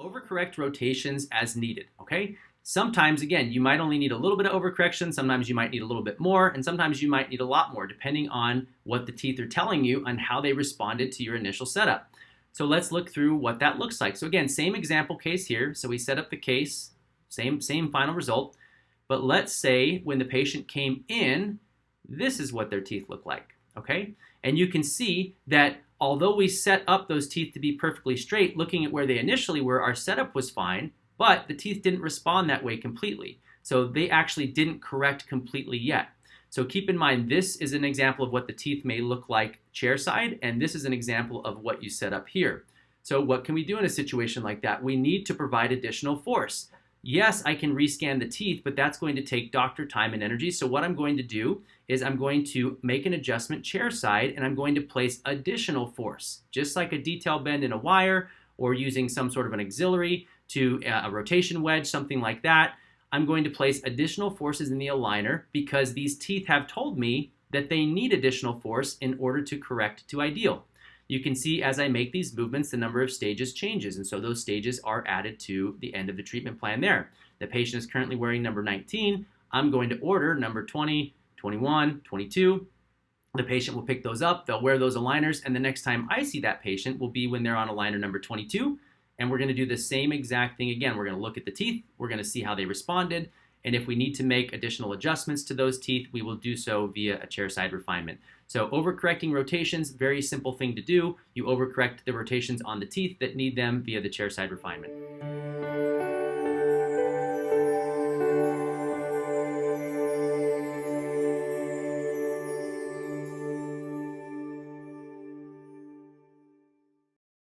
Overcorrect rotations as needed, okay? Sometimes, again, you might only need a little bit of overcorrection, sometimes you might need a little bit more, and sometimes you might need a lot more, depending on what the teeth are telling you and how they responded to your initial setup. So let's look through what that looks like. So again, same example case here. So we set up the case, same final result, but let's say when the patient came in, this is what their teeth look like, okay? And you can see that although we set up those teeth to be perfectly straight, looking at where they initially were, our setup was fine, but the teeth didn't respond that way completely. So they actually didn't correct completely yet. So keep in mind, this is an example of what the teeth may look like chair side, and this is an example of what you set up here. So what can we do in a situation like that? We need to provide additional force. Yes, I can rescan the teeth, but that's going to take doctor time and energy. So what I'm going to do is I'm going to make an adjustment chair side, and I'm going to place additional force, just like a detail bend in a wire or using some sort of an auxiliary to a rotation wedge, something like that. I'm going to place additional forces in the aligner because these teeth have told me that they need additional force in order to correct to ideal. You can see as I make these movements, the number of stages changes, and so those stages are added to the end of the treatment plan there. The patient is currently wearing number 19. I'm going to order number 20, 21, 22. The patient will pick those up, they'll wear those aligners, and the next time I see that patient will be when they're on aligner number 22. And we're going to do the same exact thing again. We're going to look at the teeth, we're going to see how they responded, and if we need to make additional adjustments to those teeth, we will do so via a chairside refinement. So overcorrecting rotations, very simple thing to do. You overcorrect the rotations on the teeth that need them via the chairside refinement.